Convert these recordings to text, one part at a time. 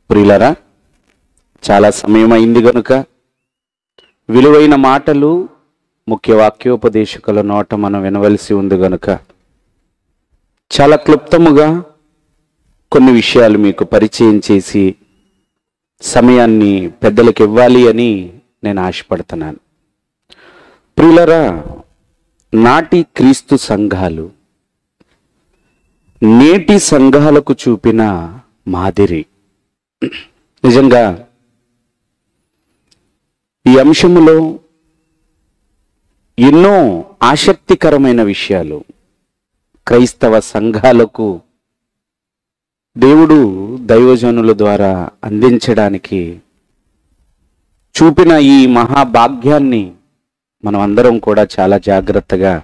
ప్రియులరా, చాలా సమయం అయింది గనుక విలువైన మాటలు ముఖ్య వాక్యోపదేశకుల నోట మనం వినవలసి ఉంది గనుక చాలా క్లుప్తముగా కొన్ని విషయాలు మీకు పరిచయం చేసి సమయాన్ని పెద్దలకు ఇవ్వాలి అని నేను ఆశపడుతున్నాను. ప్రియులరా, నాటి క్రీస్తు సంఘాలు నేటి సంఘాలకు చూపిన మాదిరి. నిజంగా ఈ అంశములో ఎన్నో ఆసక్తికరమైన విషయాలు క్రైస్తవ సంఘాలకు దేవుడు దైవజనుల ద్వారా అందించడానికి చూపిన ఈ మహాభాగ్యాన్ని మనం అందరం కూడా చాలా జాగ్రత్తగా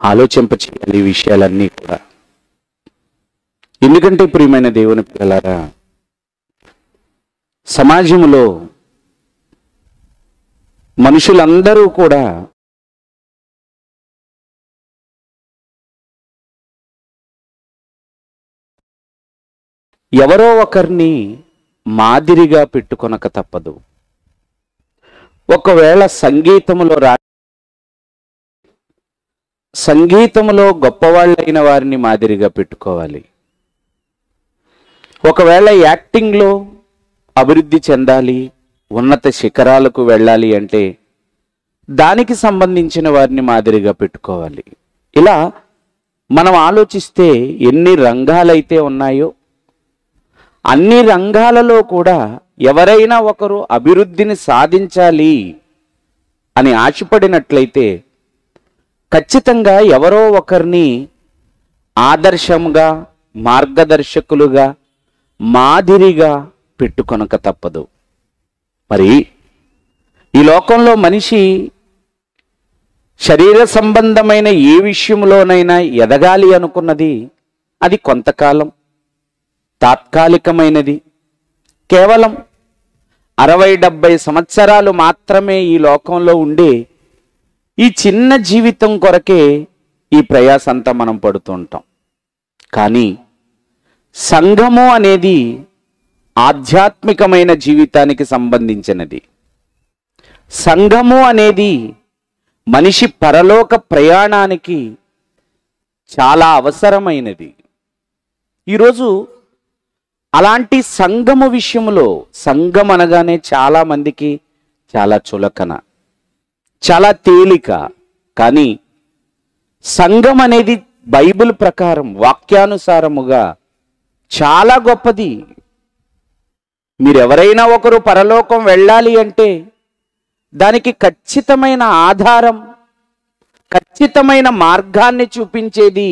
ఆలోచింపచేయాలి ఈ విషయాలన్నీ కూడా. ఎందుకంటే ప్రియమైన దేవుని పిల్లలారా, సమాజంలో మనుషులందరూ కూడా ఎవరో ఒకరిని మాదిరిగా పెట్టుకొనక తప్పదు. ఒకవేళ సంగీతములో గొప్పవాళ్ళైన వారిని మాదిరిగా పెట్టుకోవాలి. ఒకవేళ యాక్టింగ్లో అభివృద్ధి చెందాలి, ఉన్నత శిఖరాలకు వెళ్ళాలి అంటే దానికి సంబంధించిన వారిని మాదిరిగా పెట్టుకోవాలి. ఇలా మనం ఆలోచిస్తే ఎన్ని రంగాలైతే ఉన్నాయో అన్ని రంగాలలో కూడా ఎవరైనా ఒకరు అభివృద్ధిని సాధించాలి అని ఆశపడినట్లయితే ఖచ్చితంగా ఎవరో ఒకరిని ఆదర్శంగా, మార్గదర్శకులుగా, మాదిరిగా పెట్టుకొనక తప్పదు. మరి ఈ లోకంలో మనిషి శరీర సంబంధమైన ఏ విషయంలోనైనా ఎదగాలి అనుకున్నది అది కొంతకాలం, తాత్కాలికమైనది. కేవలం 60-70 సంవత్సరాలు మాత్రమే ఈ లోకంలో ఉండే ఈ చిన్న జీవితం కొరకే ఈ ప్రయాసంతా మనం పడుతూ ఉంటాం. కానీ సంఘము అనేది ఆధ్యాత్మికమైన జీవితానికి సంబంధించినది. సంఘము అనేది మనిషి పరలోక ప్రయాణానికి చాలా అవసరమైనది. ఈరోజు అలాంటి సంఘము విషయంలో, సంఘం అనగానే చాలా మందికి చాలా చులకన, చాలా తేలిక. కానీ సంఘం అనేది బైబిల్ ప్రకారం, వాక్యానుసారముగా చాలా గొప్పది. మీరెవరైనా ఒకరు పరలోకం వెళ్ళాలి అంటే దానికి ఖచ్చితమైన ఆధారం, ఖచ్చితమైన మార్గాన్ని చూపించేది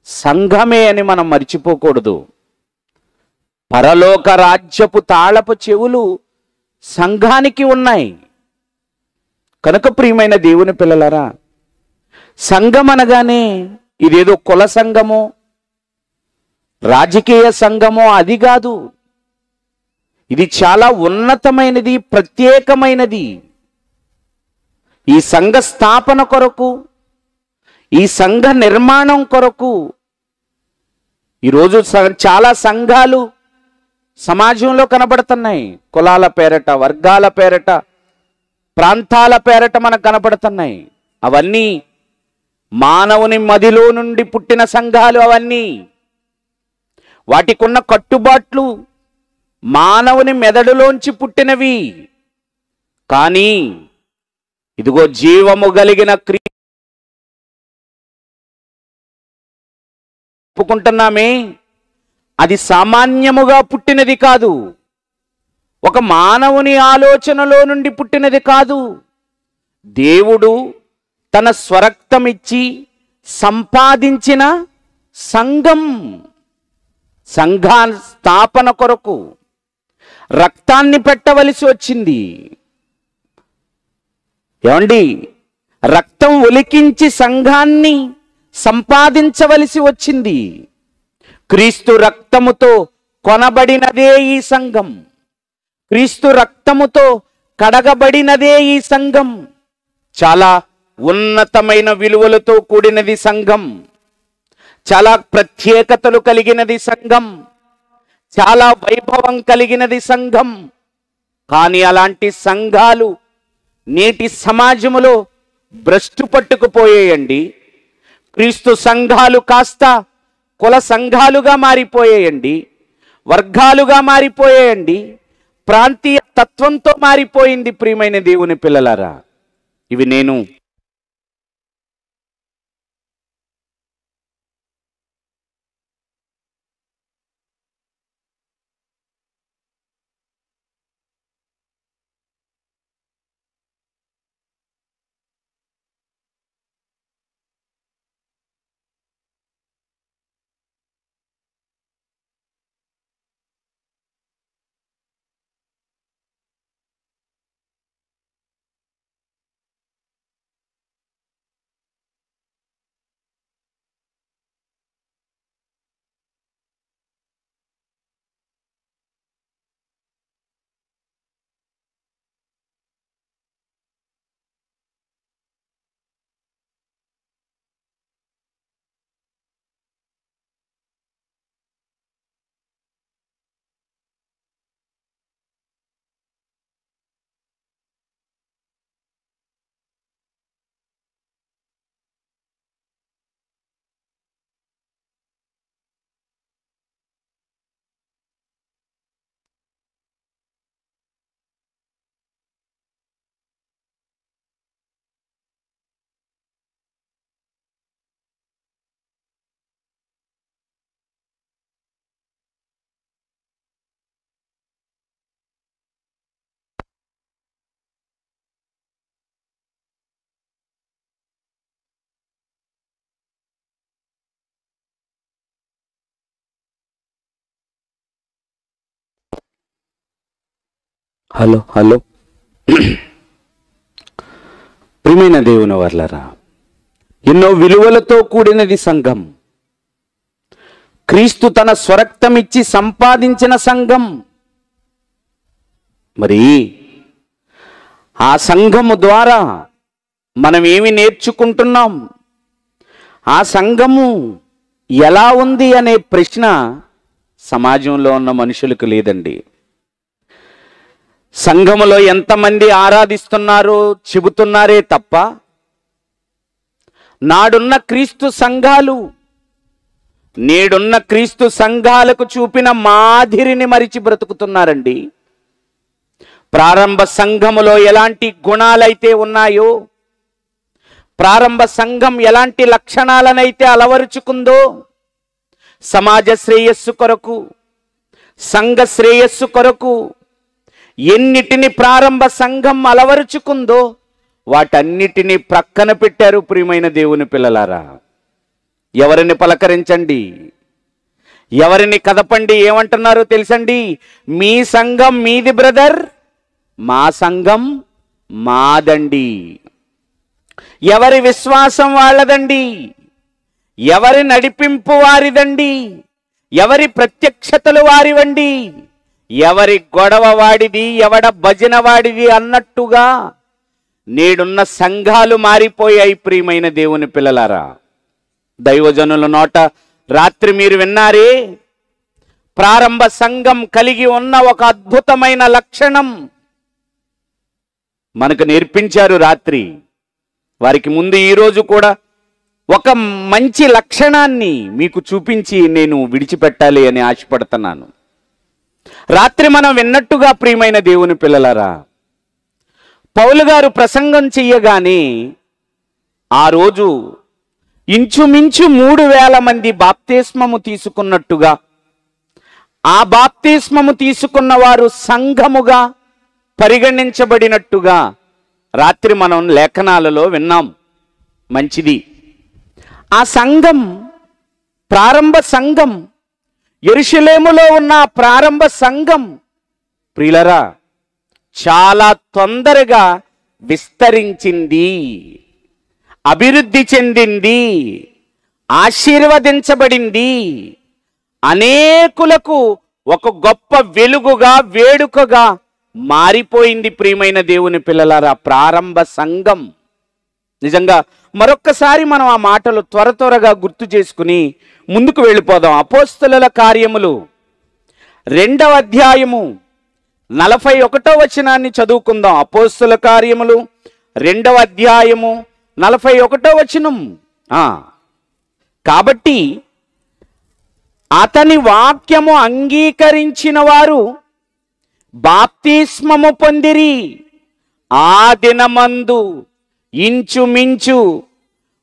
సంఘమే అని మనం మర్చిపోకూడదు. పరలోక రాజ్యపు తాళపు చెవులు సంఘానికి ఉన్నాయి కనుక ప్రియమైన దేవుని పిల్లలారా, సంఘం అనగానే ఇదేదో కుల సంఘమో రాజకీయ సంఘమో అది కాదు. ఇది చాలా ఉన్నతమైనది, ప్రత్యేకమైనది. ఈ సంఘ స్థాపన కొరకు, ఈ సంఘ నిర్మాణం కొరకు ఈరోజు చాలా సంఘాలు సమాజంలో కనబడుతున్నాయి. కులాల పేరట, వర్గాల పేరట, ప్రాంతాల పేరట మనకు కనబడుతున్నాయి. అవన్నీ మానవుని మదిలో నుండి పుట్టిన సంఘాలు. అవన్నీ వాటికున్న కట్టుబాట్లు మానవుని మెదడులోంచి పుట్టినవి. కానీ ఇదిగో జీవము కలిగిన ఒప్పుకుంటున్నామే, అది సామాన్యముగా పుట్టినది కాదు. ఒక మానవుని ఆలోచనలో నుండి పుట్టినది కాదు. దేవుడు తన స్వరక్తమిచ్చి సంపాదించిన సంఘం. సంఘా స్థాపన కొరకు రక్తాన్ని పెట్టవలసి వచ్చింది. ఏమండి, రక్తం ఒలికించి సంఘాన్ని సంపాదించవలసి వచ్చింది. క్రీస్తు రక్తముతో కొనబడినదే ఈ సంఘం. క్రీస్తు రక్తముతో కడగబడినదే ఈ సంఘం. చాలా ఉన్నతమైన విలువలతో కూడినది సంఘం. చాలా ప్రత్యేకతలు కలిగినది సంఘం. చాలా వైభవం కలిగినది సంఘం. కానీ అలాంటి సంఘాలు నేటి సమాజములో భ్రష్టు పట్టుకుపోయాయండి. క్రీస్తు సంఘాలు కాస్త కుల సంఘాలుగా మారిపోయాయండి, వర్గాలుగా మారిపోయాయండి, ప్రాంతీయ తత్వంతో మారిపోయింది. ప్రియమైన దేవుని పిల్లలారా, ఇవి నేను హలో ప్రియమైన దేవుని వర్లరా, ఎన్నో విలువలతో కూడినది సంఘం. క్రీస్తు తన స్వరక్తమిచ్చి సంపాదించిన సంఘం. మరి ఆ సంఘము ద్వారా మనం ఏమి నేర్చుకుంటున్నాం, ఆ సంఘము ఎలా ఉంది అనే ప్రశ్న సమాజంలో ఉన్న మనుషులకు లేదండి. సంఘములో ఎంతమంది ఆరాధిస్తున్నారో చెబుతున్నారే తప్ప, నాడున్న క్రీస్తు సంఘాలు నేడున్న క్రీస్తు సంఘాలకు చూపిన మాదిరిని మరిచి బ్రతుకుతున్నారండి. ప్రారంభ సంఘములో ఎలాంటి గుణాలైతే ఉన్నాయో, ప్రారంభ సంఘం ఎలాంటి లక్షణాలనైతే అలవరుచుకుందో, సమాజ శ్రేయస్సు కొరకు, సంఘ శ్రేయస్సు కొరకు ఎన్నిటిని ప్రారంభ సంఘం అలవరుచుకుందో వాటన్నిటినీ ప్రక్కన పెట్టారు. ప్రియమైన దేవుని పిల్లలారా, ఎవరిని పలకరించండి, ఎవరిని కదపండి, ఏమంటున్నారో తెలుసండి? మీ సంఘం మీది బ్రదర్, మా సంఘం మాదండి. ఎవరి విశ్వాసం వాళ్ళదండి, ఎవరి నడిపింపు వారిదండి, ఎవరి ప్రత్యక్షతలు వారివండి, ఎవరి గొడవ వాడిది, ఎవడ భజన వాడిది అన్నట్టుగా నేడున్న సంఘాలు మారిపోయాయి. ప్రియమైన దేవుని పిల్లలారా, దైవజనుల నోట రాత్రి మీరు విన్నారే, ప్రారంభ సంఘం కలిగి ఉన్న ఒక అద్భుతమైన లక్షణం మనకు నేర్పించారు రాత్రి. వారికి ముందు ఈరోజు కూడా ఒక మంచి లక్షణాన్ని మీకు చూపించి నేను విడిచిపెట్టాలి అని ఆశపడుతున్నాను. రాత్రి మనం విన్నట్టుగా ప్రియమైన దేవుని పిల్లలారా, పౌలు గారు ప్రసంగం చెయ్యగానే ఆ రోజు ఇంచుమించు 3000 మంది బాప్తిస్మము తీసుకున్నట్టుగా, ఆ బాప్తిస్మము తీసుకున్న వారు సంఘముగా పరిగణించబడినట్టుగా రాత్రి మనం లేఖనాలలో విన్నాం. మంచిది. ఆ సంఘం, ప్రారంభ సంఘం, యెరూషలేములో ఉన్న ప్రారంభ సంఘం ప్రియులరా చాలా తొందరగా విస్తరించింది, అభివృద్ధి చెందింది, ఆశీర్వదించబడింది. అనేకులకు ఒక గొప్ప వెలుగుగా, వేడుకగా మారిపోయింది. ప్రియమైన దేవుని పిల్లలారా, ప్రారంభ సంఘం. నిజంగా మరొక్కసారి మనం ఆ మాటలు త్వరగా గుర్తు చేసుకుని ముందుకు వెళ్ళిపోదాం. అపోస్తలుల కార్యములు 2వ అధ్యాయము 41వ వచనాన్ని చదువుకుందాం. అపోస్తుల కార్యములు 2వ అధ్యాయము 41వ వచనం. కాబట్టి అతని వాక్యము అంగీకరించిన వారు బాప్తిస్మము పొందిరి. ఆ దినమందు ఇంచుమించు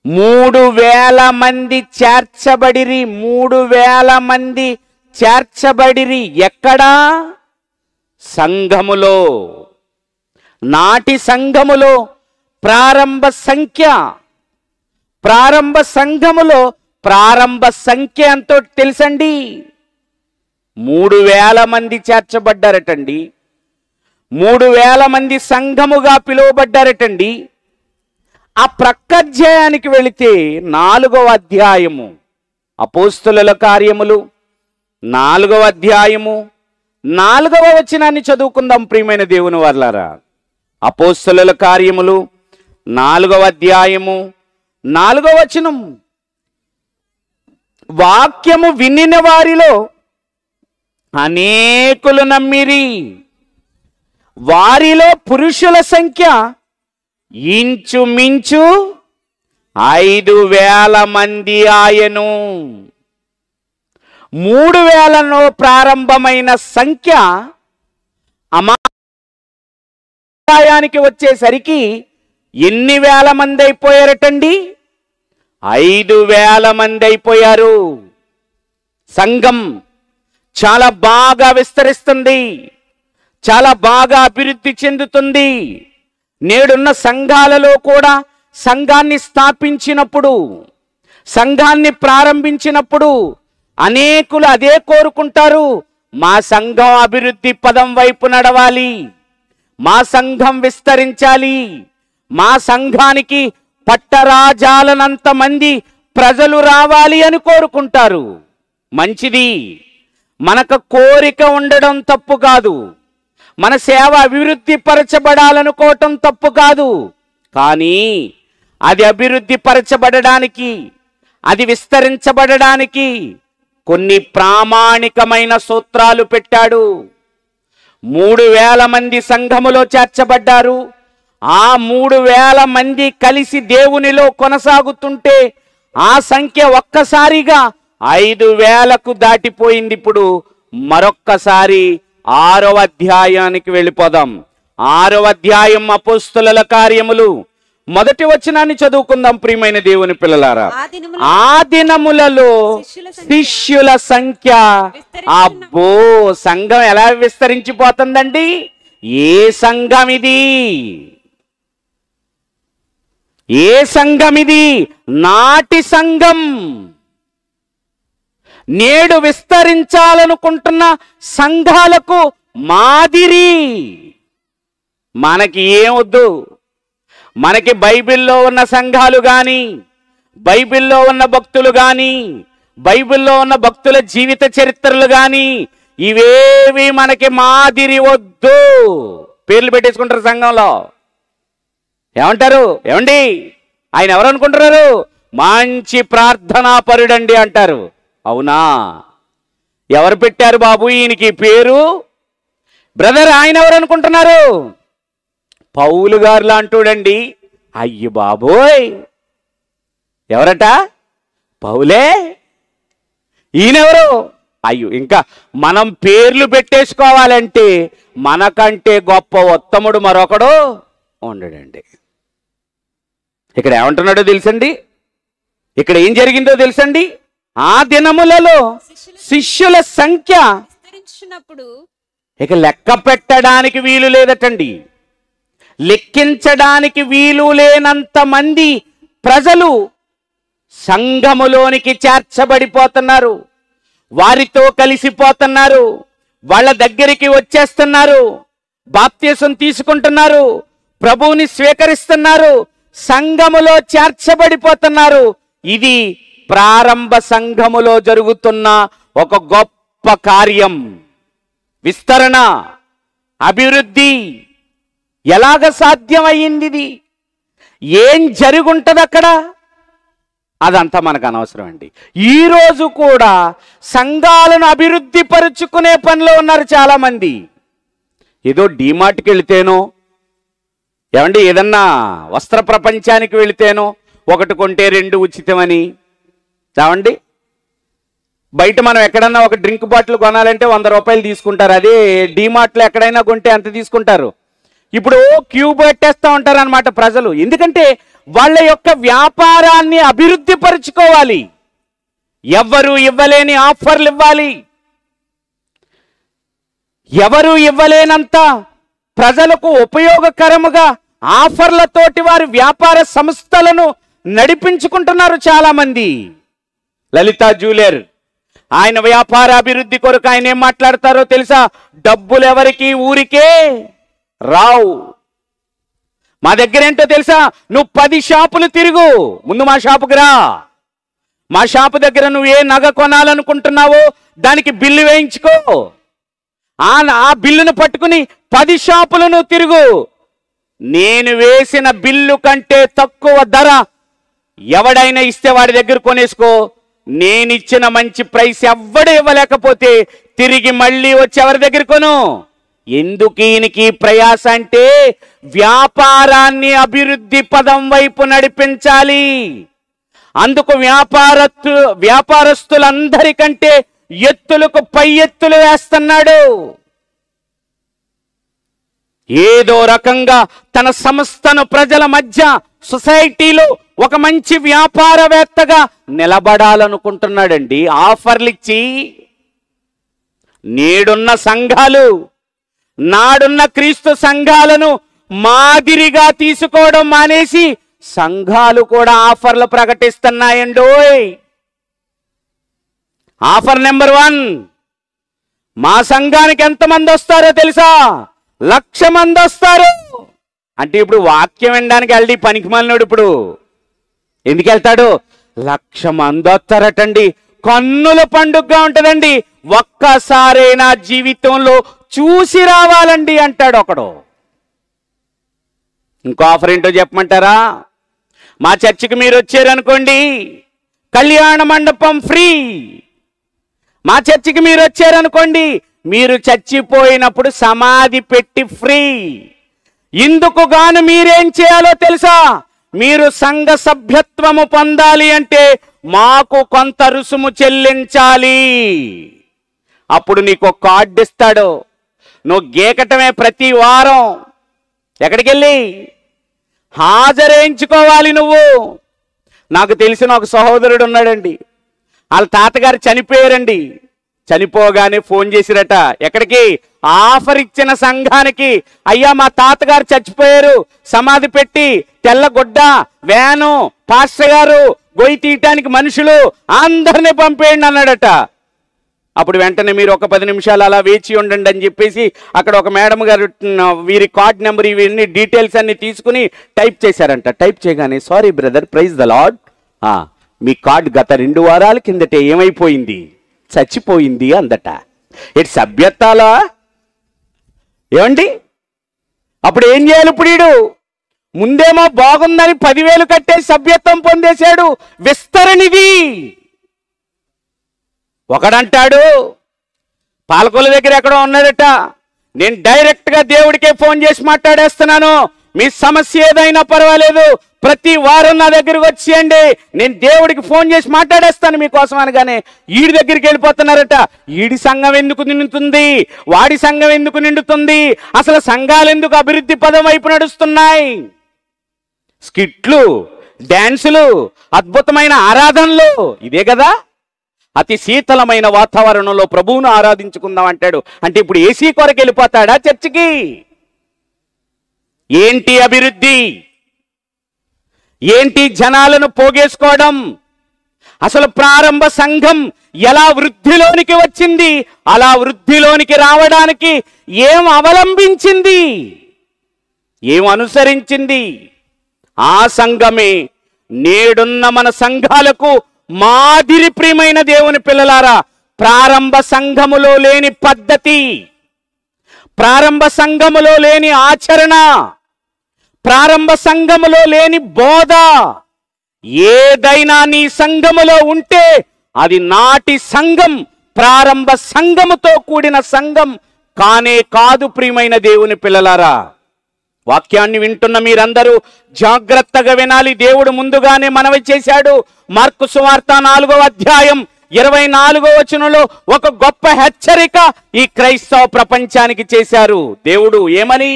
3,000 మంది చేర్చబడిరి. 3,000 మంది చేర్చబడిరి. ఎక్కడా? సంఘములో. నాటి సంఘములో ప్రారంభ సంఖ్య. ప్రారంభ సంఘములో ప్రారంభ సంఖ్య ఎంతో తెలుసండి? 3,000 మంది చేర్చబడ్డారటండి. 3,000 మంది సంఘముగా పిలువబడ్డారటండి. ఆ ప్రక్కధ్యాయానికి వెళితే 4వ అధ్యాయము అపోస్తుల కార్యములు 4వ అధ్యాయము 4వ వచనాన్ని చదువుకుందాం ప్రియమైన దేవుని వారలారా. అపోస్తుల కార్యములు 4వ అధ్యాయము 4వ వచనం. వాక్యము వినిన వారిలో అనేకులు నమ్మిరి. వారిలో పురుషుల సంఖ్య ఇంచుమించు 5,000 మంది ఆయను. 3,000లో ప్రారంభమైన సంఖ్య అమాయానికి వచ్చేసరికి ఎన్ని వేల మంది అయిపోయారటండి? 5,000 మంది అయిపోయారు. సంఘం చాలా బాగా విస్తరిస్తుంది, చాలా బాగా అభివృద్ధి చెందుతుంది. నేడున్న సంఘాలలో కూడా సంఘాన్ని స్థాపించినప్పుడు, సంఘాన్ని ప్రారంభించినప్పుడు అనేకులు అదే కోరుకుంటారు. మా సంఘం అభివృద్ధి పదం వైపు నడవాలి, మా సంఘం విస్తరించాలి, మా సంఘానికి పట్టరాజాలనంత మంది ప్రజలు రావాలి అని కోరుకుంటారు. మంచిది, మనకు కోరిక ఉండడం తప్పు కాదు, మన సేవ అభివృద్ధి పరచబడాలనుకోవటం తప్పు కాదు. కానీ అది అభివృద్ధి పరచబడడానికి, అది విస్తరించబడడానికి కొన్ని ప్రామాణికమైన సూత్రాలు పెట్టాడు. 3,000 మంది సంఘములో చేర్చబడ్డారు. ఆ 3,000 మంది కలిసి దేవునిలో కొనసాగుతుంటే ఆ సంఖ్య ఒక్కసారిగా 5,000కు దాటిపోయింది. ఇప్పుడు మరొక్కసారి 6వ అధ్యాయానికి వెళ్ళిపోదాం. 6వ అధ్యాయం అపోస్తుల కార్యములు 1వ వచనాన్ని చదువుకుందాం ప్రియమైన దేవుని పిల్లలారా. ఆ దినములలో శిష్యుల సంఖ్య, అబ్బో, సంఘం ఎలా విస్తరించిపోతుందండి? ఏ సంఘం ఇది? ఏ సంఘం ఇది? నాటి సంఘం. నేడు విస్తరించాలనుకుంటున్న సంఘాలకు మాదిరి. మనకి ఏమొద్దు, మనకి బైబిల్లో ఉన్న సంఘాలు కానీ, బైబిల్లో ఉన్న భక్తులు కానీ, బైబిల్లో ఉన్న భక్తుల జీవిత చరిత్రలు కానీ ఇవేవి మనకి మాదిరి వద్దు. పేర్లు పెట్టేసుకుంటారు సంఘంలో. ఏమంటారు? ఏమండి, ఆయన ఎవరు అనుకుంటున్నారు? మంచి ప్రార్థనా పరుడండి అంటారు. అవునా? ఎవరు పెట్టారు బాబు ఈయనకి పేరు? బ్రదర్, ఆయన ఎవరు అనుకుంటున్నారు? పౌలు గారు లాంటోడండి. అయ్యి బాబోయ్, ఎవరట? పౌలే. ఈయనెవరు? అయ్యో, ఇంకా మనం పేర్లు పెట్టేసుకోవాలంటే మనకంటే గొప్ప ఉత్తముడు మరొకడు ఉండడండి. ఇక్కడ ఏమంటున్నాడో తెలుసండి? ఇక్కడ ఏం జరిగిందో తెలుసండి? ఆ దినములలో శిష్యుల సంఖ్య ఇక లెక్క పెట్టడానికి వీలు లేదటండి. లెక్కించడానికి వీలు లేనంత మంది ప్రజలు సంఘములోనికి చేర్చబడిపోతున్నారు. వారితో కలిసిపోతున్నారు, వాళ్ళ దగ్గరికి వచ్చేస్తున్నారు, బాప్తిసం తీసుకుంటున్నారు, ప్రభువుని స్వీకరిస్తున్నారు, సంఘములో చేర్చబడిపోతున్నారు. ఇది ప్రారంభ సంఘములో జరుగుతున్న ఒక గొప్ప కార్యం. విస్తరణ, అభివృద్ధి ఎలాగ సాధ్యమయ్యింది? ఇది ఏం జరుగుంటది అక్కడ? అదంతా మనకు అనవసరం అండి. ఈరోజు కూడా సంఘాలను అభివృద్ధి పరుచుకునే పనిలో ఉన్నారు చాలామంది. ఏదో డీమార్ట్కి వెళితేనో, ఏమండి ఏదన్నా వస్త్ర ప్రపంచానికి వెళితేనో ఒకటి కొంటే రెండు ఉచితమని, చావండి బయట మనం ఎక్కడన్నా ఒక డ్రింక్ బాటిల్ కొనాలంటే 100 రూపాయలు తీసుకుంటారు. అదే డీమార్ట్లో ఎక్కడైనా కొంటే ఎంత తీసుకుంటారు? ఇప్పుడు క్యూ పెట్టేస్తూ ఉంటారు అన్నమాట ప్రజలు. ఎందుకంటే వాళ్ళ యొక్క వ్యాపారాన్ని అభివృద్ధి పరుచుకోవాలి. ఎవరు ఇవ్వలేని ఆఫర్లు ఇవ్వాలి. ఎవరు ఇవ్వలేనంత ప్రజలకు ఉపయోగకరముగా ఆఫర్లతోటి వారి వ్యాపార సంస్థలను నడిపించుకుంటున్నారు చాలామంది. లలితా జ్యువెలర్, ఆయన వ్యాపార అభివృద్ధి కొరకు ఆయన ఏం మాట్లాడతారో తెలుసా? డబ్బులు ఎవరికి ఊరికే రావు. మా దగ్గర ఏంటో తెలుసా? నువ్వు 10 షాపులు తిరుగు, ముందు మా షాపుకి రా. మా షాపు దగ్గర నువ్వు ఏ నగ కొనాలనుకుంటున్నావో దానికి బిల్లు వేయించుకో. ఆ బిల్లును పట్టుకుని 10 షాపులు నువ్వు తిరుగు. నేను వేసిన బిల్లు కంటే తక్కువ ధర ఎవడైనా ఇస్తే వాడి దగ్గర కొనేసుకో. నేనిచ్చిన మంచి ప్రైస్ ఎవ్వడు ఇవ్వలేకపోతే తిరిగి మళ్ళీ వచ్చి ఎవరి దగ్గర కొను. ఎందుకు ఈయనకి ప్రయాస అంటే వ్యాపారాన్ని అభివృద్ధి పదం వైపు నడిపించాలి. అందుకు వ్యాపారస్తులందరికంటే ఎత్తులకు పై ఎత్తులు వేస్తున్నాడు. ఏదో రకంగా తన సంస్థను ప్రజల మధ్య సొసైటీలో ఒక మంచి వ్యాపారవేత్తగా నిలబడాలనుకుంటున్నాడండి. ఆఫర్లు ఇచ్చి నేడున్న సంఘాలు, నాడున్న క్రీస్తు సంఘాలను మాదిరిగా తీసుకోవడం మానేసి సంఘాలు కూడా ఆఫర్లు ప్రకటిస్తున్నాయండోయ్. ఆఫర్ నెంబర్ 1, మా సంఘానికి ఎంతమంది వస్తారో తెలుసా? 1,00,000 మంది వస్తారు. అంటే ఇప్పుడు వాక్యం వినడానికి వెళ్ళి పనికిమాలినోడు ఇప్పుడు ఎందుకు వెళ్తాడు? 1,00,000 మంది వస్తారటండి. కన్నుల పండుగగా ఉంటుందండి. ఒక్కసారైనా జీవితంలో చూసి రావాలండి అంటాడు ఒకడు. ఇంకో ఆఫర్ ఏంటో చెప్పమంటారా? మా చర్చికి మీరు వచ్చారనుకోండి, కళ్యాణ మండపం ఫ్రీ. మా చర్చికి మీరు వచ్చారనుకోండి, మీరు చచ్చిపోయినప్పుడు సమాధి పెట్టి ఫ్రీ. ఇందుకు గాను మీరేం చేయాలో తెలుసా? మీరు సంఘ సభ్యత్వము పొందాలి అంటే మాకు కొంత రుసుము చెల్లించాలి. అప్పుడు నీకు ఒక కార్డు ఇస్తాడు. నువ్వు గీకటమే ప్రతి వారం. ఎక్కడికి వెళ్ళి హాజరేయించుకోవాలి నువ్వు. నాకు తెలిసిన ఒక సహోదరుడు ఉన్నాడండి. వాళ్ళ తాతగారు చనిపోయారండి. చనిపోగానే ఫోన్ చేసిరట. ఎక్కడికి? ఆఫర్ ఇచ్చిన సంఘానికి. అయ్యా మా తాతగారు చచ్చిపోయారు, సమాధి పెట్టి తెల్లగుడ్డ, వ్యాను, పాస్టర్ గారు, గొయ్యి తీయటానికి మనుషులు అందరినీ పంపేయండి అన్నాడట. అప్పుడు వెంటనే మీరు ఒక 10 నిమిషాలు అలా వేచి ఉండండి అని చెప్పేసి అక్కడ ఒక మేడం గారు వీరి కార్డ్ నెంబర్ ఇవన్నీ డీటెయిల్స్ అన్ని తీసుకుని టైప్ చేశారంట. టైప్ చేయగానే, sorry brother, praise the lord, మీ కార్డ్ గత 2 వారాల కిందటే ఏమైపోయింది? చచ్చిపోయింది అందట. ఇటు సభ్యత్వాలా ఏమండి? అప్పుడు ఏం చేయాలి? ఇప్పుడు ముందేమో బాగుందని 10,000 కట్టే సభ్యత్వం పొందేశాడు. విస్తరణిది. ఒకడంటాడు పాలకొల దగ్గర ఎక్కడో ఉన్నాడట, నేను డైరెక్ట్గా దేవుడికే ఫోన్ చేసి మాట్లాడేస్తున్నాను, మీ సమస్య ఏదైనా పర్వాలేదు, ప్రతి వారం నా దగ్గరకు వచ్చేయండి, నేను దేవుడికి ఫోన్ చేసి మాట్లాడేస్తాను మీకోసం అనగానే ఈడి దగ్గరికి వెళ్ళిపోతున్నారట. ఈడి సంఘం ఎందుకు నిండుతుంది? వాడి సంఘం ఎందుకు నిండుతుంది? అసలు సంఘాలు ఎందుకు అభివృద్ధి పదం వైపు నడుస్తున్నాయి? స్కిట్లు, డ్యాన్సులు, అద్భుతమైన ఆరాధనలు, ఇదే కదా. అతి శీతలమైన వాతావరణంలో ప్రభువును ఆరాధించుకుందాం అంటాడు. అంటే ఇప్పుడు ఏసీ కొరకు వెళ్ళిపోతాడా చర్చికి? ఏంటి అభివృద్ధి? ఏంటి జనాలను పోగేసుకోవడం? అసలు ప్రారంభ సంఘం ఎలా వృద్ధిలోనికి వచ్చింది? అలా వృద్ధిలోనికి రావడానికి ఏం అవలంబించింది? ఏం అనుసరించింది? ఆ సంఘమే నేడున్న మన సంఘాలకు మాదిరి. ప్రియమైన దేవుని పిల్లలారా, ప్రారంభ సంఘములో లేని పద్ధతి, ప్రారంభ సంఘములో లేని ఆచరణ, ప్రారంభ సంఘములో లేని బోధ ఏదైనా నీ సంఘములో ఉంటే అది నాటి సంఘం, ప్రారంభ సంఘముతో కూడిన సంఘం కానే కాదు. ప్రియమైన దేవుని పిల్లలారా, వాక్యాన్ని వింటున్న మీరందరూ జాగ్రత్తగా వినాలి. దేవుడు ముందుగానే మనవి చేశాడు. మార్కు సువార్త 4వ అధ్యాయం 24వ వచనంలో ఒక గొప్ప హెచ్చరిక ఈ క్రైస్తవ ప్రపంచానికి చేశారు దేవుడు. ఏమని?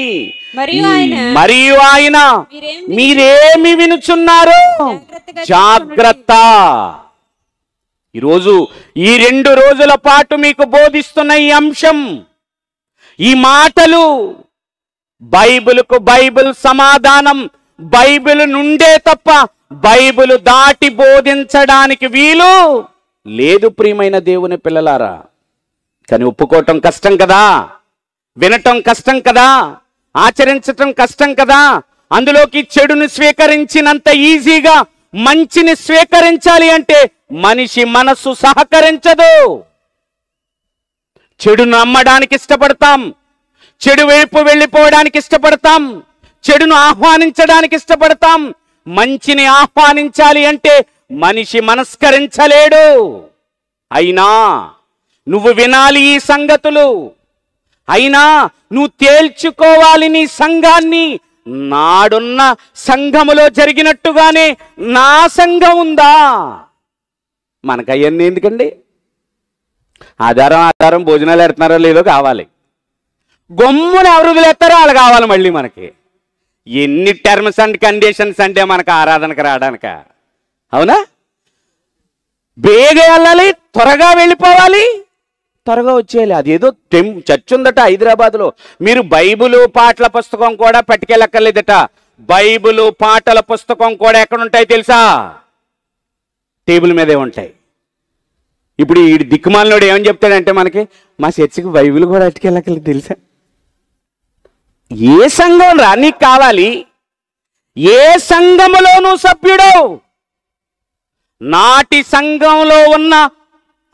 మరియు ఆయన మీరేమి వినుచున్నారో జాగ్రత్త. ఈరోజు ఈ 2 రోజుల పాటు మీకు బోధిస్తున్న ఈ అంశం, ఈ మాటలు బైబిలుకు బైబిల్ సమాధానం బైబిల్ నుండే తప్ప బైబిల్ దాటి బోధించడానికి వీలు లేదు. ప్రియమైన దేవుని పిల్లలారా, కానీ ఒప్పుకోవటం కష్టం కదా, వినటం కష్టం కదా, ఆచరించటం కష్టం కదా. అందులోకి చెడును స్వీకరించినంత ఈజీగా మంచిని స్వీకరించాలి అంటే మనిషి మనస్సు సహకరించదు. చెడును నమ్మడానికి ఇష్టపడతాం, చెడు వైపు వెళ్ళిపోవడానికి ఇష్టపడతాం, చెడును ఆహ్వానించడానికి ఇష్టపడతాం. మంచిని ఆహ్వానించాలి అంటే మనిషి మనస్కరించలేడు. అయినా నువ్వు వినాలి ఈ సంగతులు, అయినా నువ్వు తేల్చుకోవాలి నీ సంఘాన్ని. నాడున్న సంఘములో జరిగినట్టుగానే నా సంఘం ఉందా? మనకు అవన్నీ ఎందుకండి? ఆధారం భోజనాలు ఎడుతున్నారో లేదో కావాలి, గొమ్మును ఎవరు వదిలేస్తారో వాళ్ళు కావాలి. మళ్ళీ మనకి ఎన్ని టర్మ్స్ అండ్ కండిషన్స్ అంటే మనకు ఆరాధనకు రావడానిక? అవునా? బేగా వెళ్ళాలి, త్వరగా వెళ్ళిపోవాలి, త్వరగా వచ్చేయాలి. అదేదో చర్చ్ ఉందట హైదరాబాద్లో. మీరు బైబిలు పాటల పుస్తకం కూడా పట్టుకెళ్ళక్కర్లేదట. బైబిలు పాటల పుస్తకం కూడా ఎక్కడుంటాయి తెలుసా? టేబుల్ మీదే ఉంటాయి. ఇప్పుడు ఈ దిక్కుమాలినోడు ఏమని చెప్తాడంటే మనకి, మా చర్చికి బైబిల్ కూడా అట్టుకెళ్ళక్కర్లేదు తెలుసా? ఏ సంఘం రా నీకు కావాలి? ఏ సంఘములోనూ సభ్యుడు? నాటి సంఘంలో ఉన్న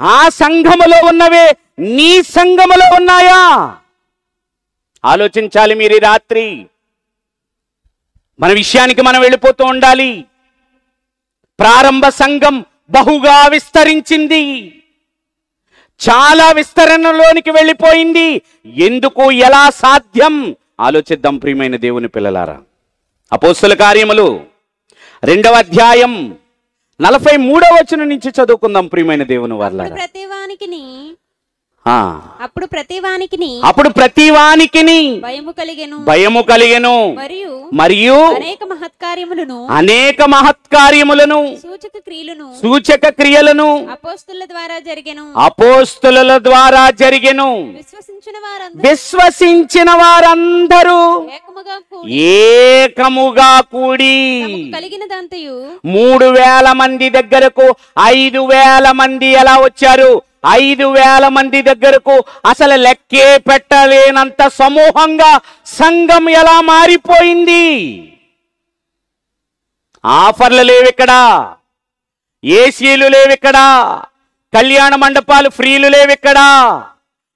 ఆ సంఘములో ఉన్నవే నీ సంఘములో ఉన్నాయా? ఆలోచించాలి మీరు. ఈ రాత్రి మన విషయానికి మనం వెళ్ళిపోతూ ఉండాలి. ప్రారంభ సంఘం బహుగా విస్తరించింది, చాలా విస్తరణలోనికి వెళ్ళిపోయింది. ఎందుకు, ఎలా సాధ్యం? ఆలోచిద్దాం ప్రియమైన దేవుని పిల్లలారా. అపోస్తల కార్యములు 2వ అధ్యాయం 43వ వచనం నుంచి చదువుకుందాం ప్రియమైన దేవుని వారలారా. అప్పుడు ప్రతివానికిని భయము కలిగెను మరియు అనేక మహత్కార్యములను సూచక క్రియలను అపోస్తలుల ద్వారా జరిగెను. విశ్వసించిన వారందరూ ఏకముగా కూడి 3,000 మంది దగ్గరకు 5,000 మంది ఎలా వచ్చారు? 5,000 మంది దగ్గరకు అసలు లెక్కే పెట్టలేనంత సమూహంగా సంఘం ఎలా మారిపోయింది? ఆఫర్లు లేవిక్కడ, ఏసీలు లేవిక్కడ, కళ్యాణ మండపాలు ఫ్రీలు లేవిక్కడ.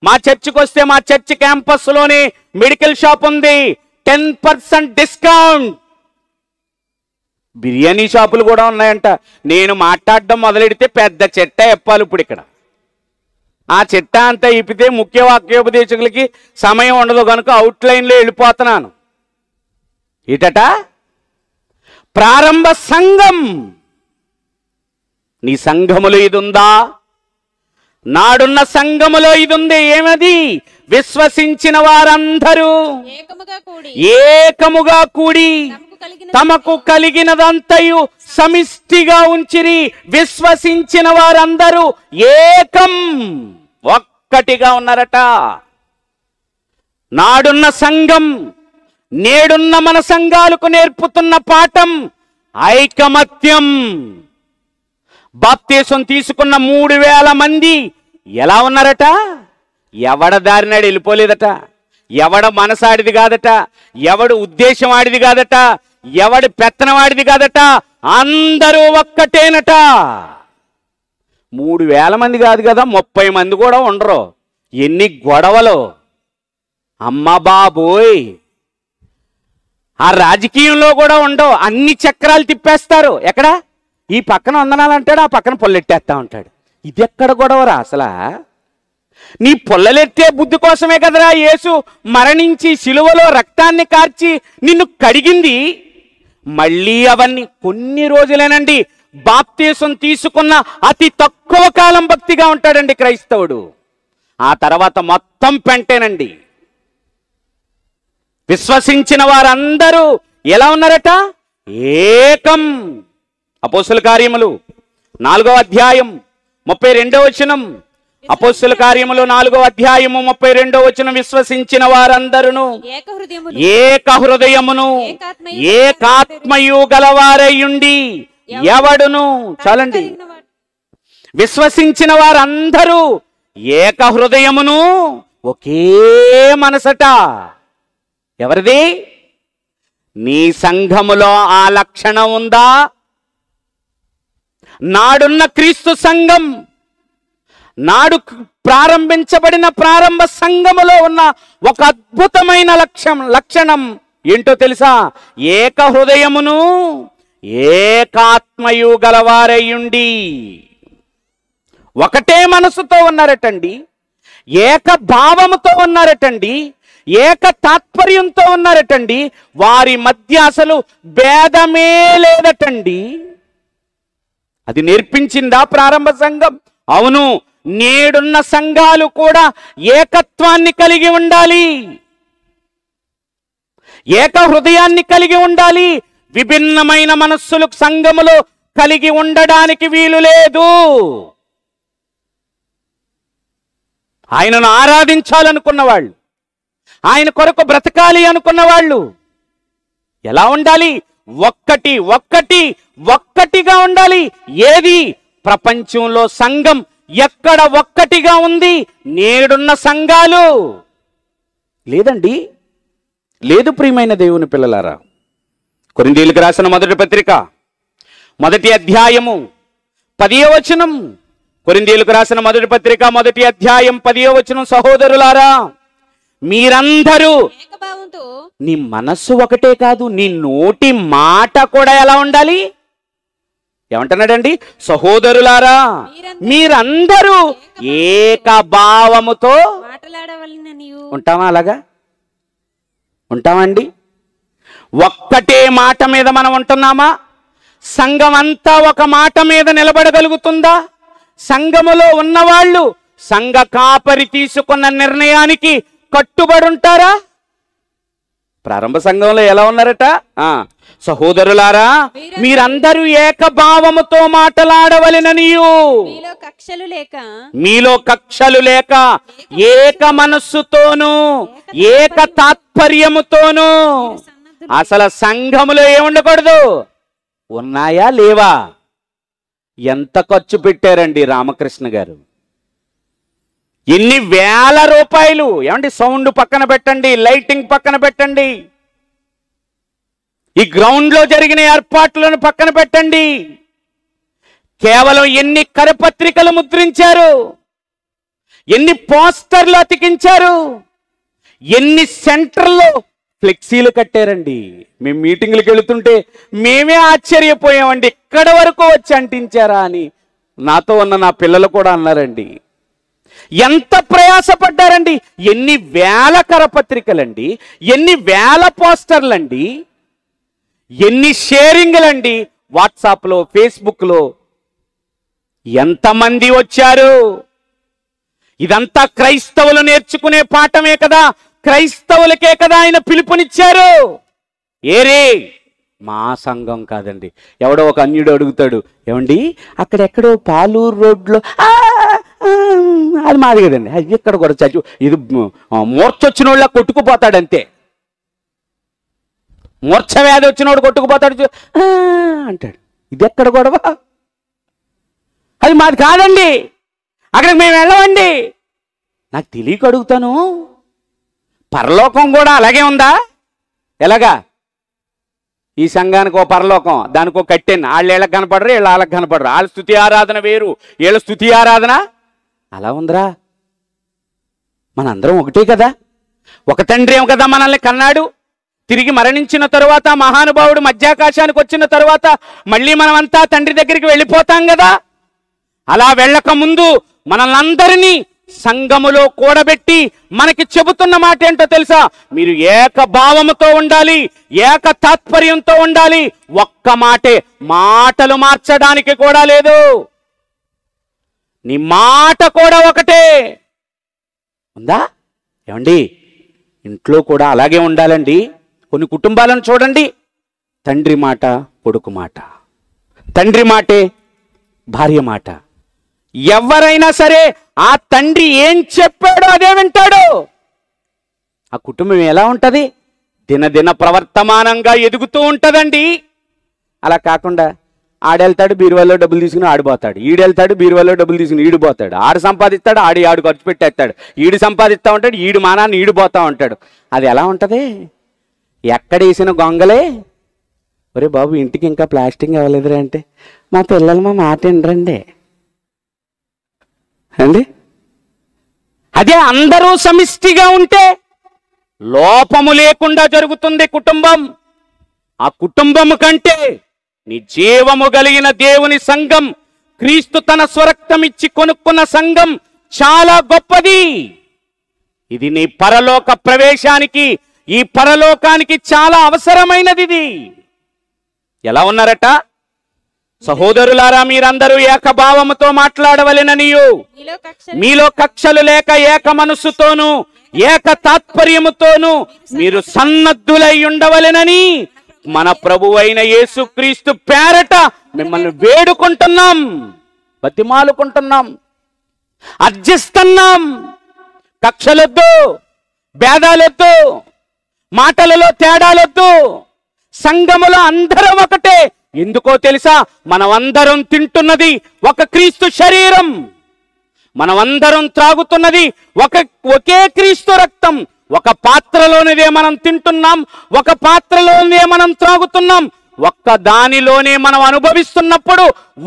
మా చర్చికి వస్తే మా చర్చి క్యాంపస్లోనే మెడికల్ షాప్ ఉంది, 10% డిస్కౌంట్. బిర్యానీ షాపులు కూడా ఉన్నాయంట. నేను మాట్లాడడం మొదలెడితే పెద్ద చెట్ట ఎప్పాలి ఇప్పుడు ఇక్కడ. ఆ చిట్ట అంతా ఇప్పితే ముఖ్య వాక్యోపదేశకులకి సమయం ఉండదు కనుక అవుట్లైన్లో వెళ్ళిపోతున్నాను. ఇటట ప్రారంభ సంఘం. నీ సంఘములో ఇది ఉందా? నాడున్న సంఘములో ఇది ఉంది. ఏమది? విశ్వసించిన వారందరూ ఏకముగా కూడి తమకు కలిగినదంతయు సమిష్టిగా ఉంచిరి. విశ్వసించిన వారందరూ ఏకం, ఒక్కటిగా ఉన్నారట. నాడున్న సంఘం నేడున్న మన సంఘాలకు నేర్పుతున్న పాఠం ఐకమత్యం. బాప్తీసం తీసుకున్న 3,000 మంది ఎలా ఉన్నారట? ఎవడ దారినాడు వెళ్ళిపోలేదట, ఎవడ మనసాడిది కాదట, ఎవడు ఉద్దేశం ఆడిది కాదట, ఎవడి పెత్తనవాడిది కాదట, అందరూ ఒక్కటేనట. 3,000 మంది కాదు కదా, 30 మంది కూడా ఉండరు. ఎన్ని గొడవలు అమ్మ బాబోయ్! ఆ రాజకీయంలో కూడా ఉండవు, అన్ని చక్రాలు తిప్పేస్తారు. ఎక్కడ? ఈ పక్కన వందనాలు అంటాడు, ఆ పక్కన పొల్లెట్టేస్తా ఉంటాడు. ఇది ఎక్కడ గొడవరా అసలా? నీ పొల్లలెత్తే బుద్ధి కోసమే కదరా యేసు మరణించి సిలువలో రక్తాన్ని కార్చి నిన్ను కడిగింది. మళ్ళీ అవన్నీ కొన్ని రోజులేనండి. బాప్తీసం తీసుకున్న అతి తక్కువ కాలం భక్తిగా ఉంటాడండి క్రైస్తవుడు. ఆ తర్వాత మొత్తం పెంటేనండి. విశ్వసించిన వారందరూ ఎలా ఉన్నారట? ఏకం. అపోస్తుల కార్యములు 4వ అధ్యాయం 32వ వచనం. అపోస్తుల కార్యములు 4వ అధ్యాయము 32వ వచనం. విశ్వసించిన వారందరూ ఏక హృదయమును ఏకాత్మయు గలవారయుండి ఎవడును, చాలండి, విశ్వసించిన వారందరూ ఏక హృదయమును ఒకే మనసట. ఎవరిది? నీ సంఘములో ఆ లక్షణం ఉందా? నాడున్న క్రీస్తు సంఘం, నాడు ప్రారంభించబడిన ప్రారంభ సంఘములో ఉన్న ఒక అద్భుతమైన లక్షణం ఏంటో తెలుసా? ఏక హృదయమును ఏకాత్మయు గలవారయుండి. ఒకటే మనసుతో ఉన్నారటండి, ఏక భావముతో ఉన్నారటండి, ఏక తాత్పర్యంతో ఉన్నారటండి. వారి మధ్య అసలు భేదమే లేదటండి. అది నేర్పించిందా ప్రారంభ సంఘం? అవును. నేడున్న సంఘాలు కూడా ఏకత్వాన్ని కలిగి ఉండాలి, ఏక హృదయాన్ని కలిగి ఉండాలి. విభిన్నమైన మనస్సులు సంఘములో కలిగి ఉండడానికి వీలు లేదు. ఆయనను ఆరాధించాలనుకున్న వాళ్ళు, ఆయన కొరకు బ్రతకాలి అనుకున్న వాళ్ళు ఎలా ఉండాలి? ఒక్కటిగా ఉండాలి. ఏది? ప్రపంచంలో సంఘం ఎక్కడ ఒక్కటిగా ఉంది? నేడున్న సంఘాలు లేదండి, లేదు. ప్రియమైన దేవుని పిల్లలారా, కొరింథీయులకు రాసిన మొదటి పత్రిక 1వ అధ్యాయము 10వ వచనం. కొరింథీయులకు రాసిన మొదటి పత్రిక 1వ అధ్యాయం 10వ వచనం. సహోదరులారా, మీరందరూ నీ మనస్సు ఒకటే కాదు, నీ నోటి మాట కూడా ఎలా ఉండాలి? ఏమంటున్నాడండి? సహోదరులారా, మీరందరూ ఏకభావముతో ఉంటామా? అలాగా ఉంటామండి? ఒక్కటే మాట మీద మనం ఉంటున్నామా? సంఘం అంతా ఒక మాట మీద నిలబడగలుగుతుందా? సంఘములో ఉన్నవాళ్ళు సంఘ కాపరి తీసుకున్న నిర్ణయానికి కట్టుబడి ఉంటారా? ప్రారంభ సంఘంలో ఎలా ఉన్నారట? సహోదరులారా, మీరందరూ ఏకభావముతో మాట్లాడవలెననియు, మీలో కక్షలు లేక ఏక మనస్సుతోనూ ఏక తాత్పర్యముతోనూ. అసలు సంఘములో ఏముండకూడదు? ఉన్నాయా లేవా? ఎంత ఖర్చు పెట్టారండి రామకృష్ణ గారు? ఎన్ని వేల రూపాయలు! ఏమండి, సౌండ్ పక్కన పెట్టండి, లైటింగ్ పక్కన పెట్టండి, ఈ గ్రౌండ్లో జరిగిన ఏర్పాట్లను పక్కన పెట్టండి. కేవలం ఎన్ని కరపత్రికలు ముద్రించారు, ఎన్ని పోస్టర్లు అతికించారు, ఎన్ని సెంటర్లో ఫ్లెక్సీలు కట్టారండి. మేము మీటింగ్లకు వెళుతుంటే మేమే ఆశ్చర్యపోయామండి, ఇక్కడ వరకు వచ్చి అంటించారా అని. నాతో ఉన్న నా పిల్లలు కూడా అన్నారండి. ఎంత ప్రయాసపడ్డారండి! ఎన్ని వేల కరపత్రికలండి, ఎన్ని వేల పోస్టర్లండి, ఎన్ని షేరింగ్లండి వాట్సాప్లో, ఫేస్బుక్లో. ఎంతమంది వచ్చారు! ఇదంతా క్రైస్తవులు నేర్చుకునే పాఠమే కదా, క్రైస్తవులకే కదా ఆయన పిలుపునిచ్చారు. ఏరే, మా సంఘం కాదండి. ఎవడో ఒక అన్యుడు అడుగుతాడు, ఏమండి అక్కడెక్కడో పాలూరు రోడ్లో, అది మాది కదండి. అది ఎక్కడ కూడా చచ్చి ఇది మూర్చొచ్చిన వాళ్ళ కొట్టుకుపోతాడంతే. మూర్ఛ వ్యాధి వచ్చినోడు కొట్టుకుపోతాడు అంటాడు. ఇది ఎక్కడ గొడవ? అది మాది కాదండి, అక్కడికి మేము వెళ్ళమండి. నాకు తెలియక అడుగుతాను, పరలోకం కూడా అలాగే ఉందా? ఎలాగా? ఈ సంఘానికి ఓ పరలోకం, దానికో కట్టెన్, వాళ్ళు వీళ్ళకి కనపడరు, వీళ్ళు వాళ్ళకి కనపడరు. వాళ్ళ స్తుతి ఆరాధన వేరు, వీళ్ళ స్తుతి ఆరాధన అలా ఉందిరా. మనందరం ఒకటే కదా, ఒక తండ్రి ఏం కదా మనల్ని కన్నాడు. తిరిగి మరణించిన తరువాత మహానుభావుడు మధ్యాకాశానికి వచ్చిన తరువాత మళ్ళీ మనమంతా తండ్రి దగ్గరికి వెళ్ళిపోతాం కదా. అలా వెళ్ళక ముందు మనల్నందరినీ సంఘములో కూడబెట్టి మనకి చెబుతున్న మాట ఏంటో తెలుసా? మీరు ఏక భావముతో ఉండాలి, ఏక తాత్పర్యంతో ఉండాలి. ఒక్క మాటే, మాటలు మార్చడానికి కూడా లేదు. నీ మాట కూడా ఒకటే ఉందా? ఏమండి, ఇంట్లో కూడా అలాగే ఉండాలండి. కొన్ని కుటుంబాలను చూడండి, తండ్రి మాట కొడుకు మాట, తండ్రి మాటే భార్య మాట. ఎవరైనా సరే ఆ తండ్రి ఏం చెప్పాడో అదే వింటాడు. ఆ కుటుంబం ఎలా ఉంటుంది? దినదిన ప్రవర్తమానంగా ఎదుగుతూ ఉంటుందండి. అలా కాకుండా ఆడెళ్తాడు, బీరువాలో డబ్బులు తీసుకుని ఆడిపోతాడు, ఈడెళ్తాడు, బీరువాలో డబ్బులు తీసుకుని ఈడిపోతాడు, ఆడు సంపాదిస్తాడు, ఆడు ఖర్చు పెట్టేస్తాడు, ఈడు సంపాదిస్తూ ఉంటాడు, ఈడు మానాన్ని ఈడిపోతూ ఉంటాడు. అది ఎలా ఉంటుంది? ఎక్కడ వేసిన గొంగలే. ఒరే బాబు, ఇంటికి ఇంకా ప్లాస్టింగ్ అవ్వలేదురా అంటే, మా పిల్లలు మా మాట వినరండి అండి. అదే అందరూ సమిష్టిగా ఉంటే లోపము లేకుండా జరుగుతుంది కుటుంబం. ఆ కుటుంబము కంటే నీ జీవము కలిగిన దేవుని సంఘం, క్రీస్తు తన స్వరక్తం ఇచ్చి కొనుక్కున్న సంఘం చాలా గొప్పది. ఇది నీ పరలోక ప్రవేశానికి, ఈ పరలోకానికి చాలా అవసరమైనది. ఇది ఎలా ఉన్నారట? సహోదరులారా, మీరందరూ ఏకభావముతో మాట్లాడవలెననియు, మీలో కక్షలు లేక ఏక మనస్సుతోనూ ఏక తాత్పర్యముతోనూ మీరు సన్నద్ధులై ఉండవలెనని మన ప్రభువైన యేసుక్రీస్తు పేరట మిమ్మల్ని వేడుకుంటున్నాం, బతిమాలుకుంటున్నాం, అర్జిస్తున్నాం. కక్షలొద్దు, భేదాలొద్దు, మాటలలో తేడాలొద్దు. సంఘములో అందరం ఒకటే. ఎందుకో తెలుసా? మనమందరం తింటున్నది ఒక క్రీస్తు శరీరం, మనమందరం త్రాగుతున్నది ఒకే క్రీస్తు రక్తం. ఒక పాత్రలోనిదే మనం తింటున్నాం, ఒక పాత్రలోనే మనం త్రాగుతున్నాం. ఒక్క దానిలోనే మనం అనుభవిస్తున్నప్పుడు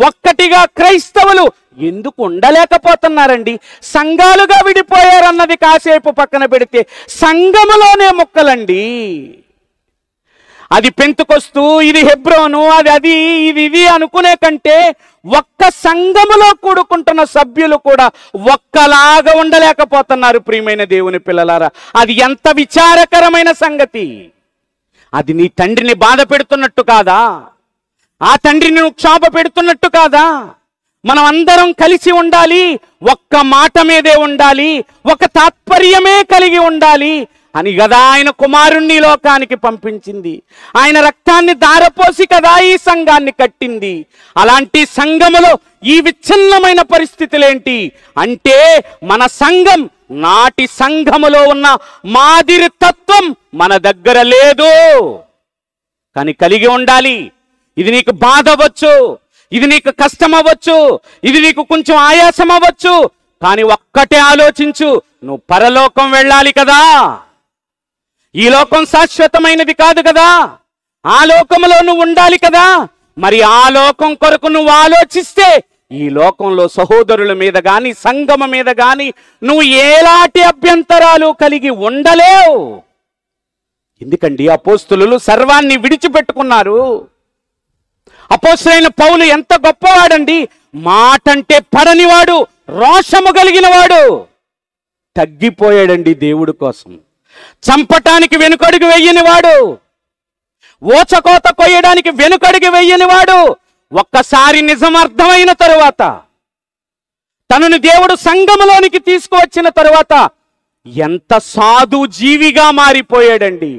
ఒక్కటిగా క్రైస్తవులు ఎందుకు ఉండలేకపోతున్నారండి? సంఘాలుగా విడిపోయారన్నది కాసేపు పక్కన పెడితే సంఘములోనే ముక్కలండి. అది పెంతుకొస్తూ, ఇది హెబ్రోను, అది ఇది అనుకునే కంటే ఒక్క సంఘములో కూడుకుంటున్న సభ్యులు కూడా ఒక్కలాగా ఉండలేకపోతున్నారు. ప్రియమైన దేవుని పిల్లలారా, అది ఎంత విచారకరమైన సంగతి! అది నీ తండ్రిని బాధ పెడుతున్నట్టు కాదా? ఆ తండ్రిని నువ్వు క్షోభ పెడుతున్నట్టు కాదా? మనం అందరం కలిసి ఉండాలి, ఒక్క మాట మీదే ఉండాలి, ఒక తాత్పర్యమే కలిగి ఉండాలి అని కదా ఆయన కుమారుణ్ణి లోకానికి పంపించింది. ఆయన రక్తాన్ని ధారపోసి కదా ఈ సంఘాన్ని కట్టింది. అలాంటి సంఘములో ఈ విచ్ఛిన్నమైన పరిస్థితులేంటి అంటే, మన సంఘం నాటి సంఘములో ఉన్న మాదిరి తత్వం మన దగ్గర లేదు. కానీ కలిగి ఉండాలి. ఇది నీకు బాధ అవ్వచ్చు, ఇది నీకు కష్టం అవ్వచ్చు, ఇది నీకు కొంచెం ఆయాసం అవ్వచ్చు, కానీ ఒక్కటే ఆలోచించు, నువ్వు పరలోకం వెళ్ళాలి కదా. ఈ లోకం శాశ్వతమైనది కాదు కదా. ఆ లోకంలో నువ్వు ఉండాలి కదా. మరి ఆ లోకం కొరకు నువ్వు ఆలోచిస్తే ఈ లోకంలో సహోదరుల మీద గాని, సంఘం మీద గాని నువ్వు ఎలాంటి అభ్యంతరాలు కలిగి ఉండలేవు. ఎందుకండి అపోస్తులు సర్వాన్ని విడిచిపెట్టుకున్నారు. అపోస్తులైన పౌలు ఎంత గొప్పవాడండి! మాటంటే పడనివాడు, రోషము కలిగిన వాడు. తగ్గిపోయాడండి దేవుడి కోసం. చంపటానికి వెనుకడుగు వెయ్యని వాడు, ఓచకోత కొయ్యడానికి వెనుకడుగు వెయ్యని వాడు. ఒక్కసారి నిజం అర్థమైన తరువాత, తనను దేవుడు సంఘములోనికి తీసుకువచ్చిన తరువాత ఎంత సాధు జీవిగా మారిపోయాడండి.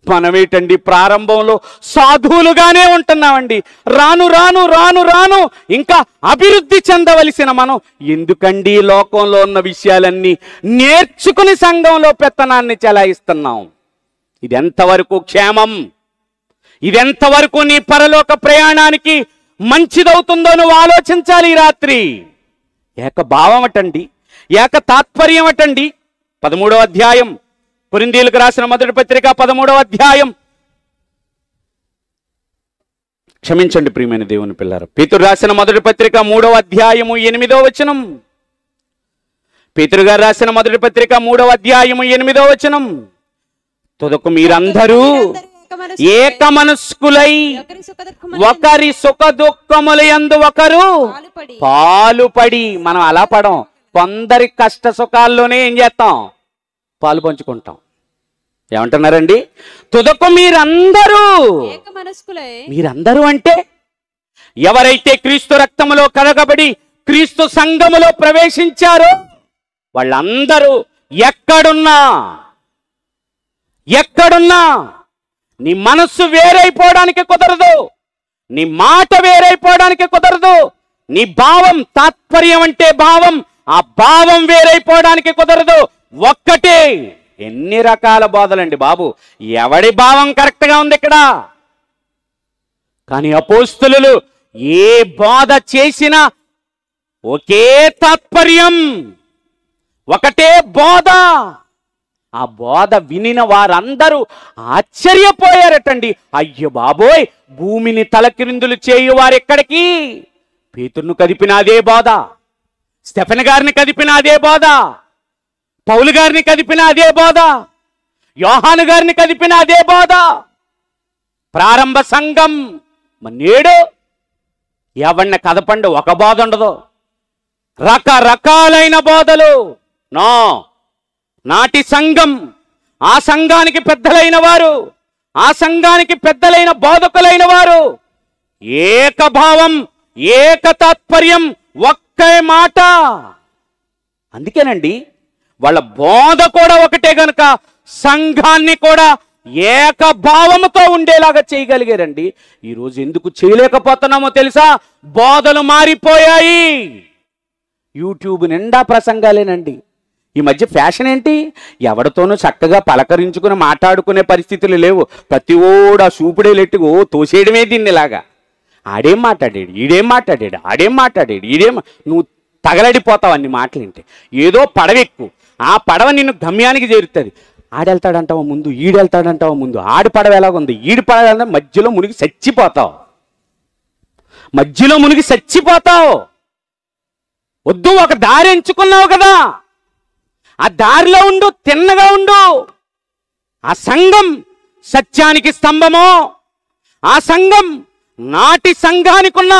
మనమేటండి ప్రారంభంలో సాధువులుగానే ఉంటున్నామండి. రాను రాను రాను రాను ఇంకా అభివృద్ధి చెందవలసిన మనం ఎందుకండి లోకంలో ఉన్న విషయాలన్నీ నేర్చుకుని సంఘంలో పెత్తనాన్ని చెలాయిస్తున్నాం? ఇది ఎంతవరకు క్షేమం? ఇది ఎంతవరకు నీ పరలోక ప్రయాణానికి మంచిదవుతుందో నువ్వు ఆలోచించాలి ఈ రాత్రి. ఏకభావం అటండి, ఏక తాత్పర్యం అటండి. 13వ అధ్యాయం, కొరింథీయులకు రాసిన మొదటి పత్రిక 13వ అధ్యాయం. క్షమించండి ప్రియమైన దేవుని పిల్లారా, పేతురు రాసిన మొదటి పత్రిక 3వ అధ్యాయము 8వ వచనం. పేతురు గారు రాసిన మొదటి పత్రిక 3వ అధ్యాయము 8వ వచనం. తుదకు మీరందరూ ఏక మనస్కులై ఒకరి సుఖ దుఃఖముల యందు ఒకరు పాలుపడి. మనం అలా పడం, కొందరి కష్ట సుఖాల్లోనే ఏం చేస్తాం, పాలు పంచుకుంటాం. ఏమంటున్నారండి? తుదకు మీరందరూ. మీరందరూ అంటే ఎవరైతే క్రీస్తు రక్తములో కడగబడి క్రీస్తు సంఘములో ప్రవేశించారో వాళ్ళందరూ ఎక్కడున్నా నీ మనస్సు వేరైపోవడానికి కుదరదు, నీ మాట వేరైపోవడానికి కుదరదు, నీ భావం, తాత్పర్యం అంటే భావం, ఆ భావం వేరైపోవడానికి కుదరదు. ఒక్కటే. ఎన్ని రకాల బోధలండి బాబు, ఎవడి భావం కరెక్ట్గా ఉంది ఇక్కడ? కానీ అపోస్తలులు ఏ బోధ చేసినా ఒకే తాత్పర్యం, ఒకటే బోధ. ఆ బోధ వినిన వారందరూ ఆశ్చర్యపోయారటండి. అయ్యో బాబోయ్, భూమిని తలకిరిందులు చేయువారు ఎక్కడికి? పేతురును కదిపిన అదే బోధ, స్టెఫెన్ గారిని కదిపిన అదే బోధ, పౌలు గారిని కదిపిన అదే బోధ, యోహాను గారిని కదిపిన అదే బోధ. ప్రారంభ సంఘం. నేడు ఎవరిని కదపండి, ఒక బోధ ఉండదు, రకరకాలైన బోధలు. నో, నాటి సంఘం, ఆ సంఘానికి పెద్దలైన వారు, ఆ సంఘానికి పెద్దలైన బోధకులైన వారు ఏకభావం, ఏక తాత్పర్యం, ఒకే మాట. అందుకేనండి వాళ్ళ బోధ కూడా ఒకటే గనుక సంఘాన్ని కూడా ఏకభావముతో ఉండేలాగా చేయగలిగారండి. ఈరోజు ఎందుకు చేయలేకపోతున్నామో తెలుసా? బోధలు మారిపోయాయి. యూట్యూబ్ నిండా ప్రసంగాలేనండి. ఈ మధ్య ఫ్యాషన్ ఏంటి? ఎవరితోనూ చక్కగా పలకరించుకుని మాట్లాడుకునే పరిస్థితులు లేవు. ప్రతి ఓడా సూపుడేలెట్టు తోసేయడమే దీన్నిలాగా. ఆడేం మాట్లాడాడు, ఈడేం మాట్లాడాడు, ఆడేం మాట్లాడాడు, ఈడేం. నువ్వు తగలడిపోతావు అన్ని మాటలుంటే. ఏదో పడవెక్కు, ఆ పడవ నిన్ను గమ్యానికి చేరుతుంది. ఆడెళ్తాడంటావా ముందు, ఈడెళ్తాడంటావా ముందు, ఆడి పడవ ఎలాగుంది, ఈడి పడవ ఎలా, మధ్యలో మునిగి చచ్చిపోతావు. వద్దు, ఒక దారి ఎంచుకున్నావు కదా, ఆ దారిలో ఉండు, తిన్నగా ఉండు. ఆ సంఘం సత్యానికి స్తంభమో, ఆ సంఘం నాటి సంఘానికి ఉన్న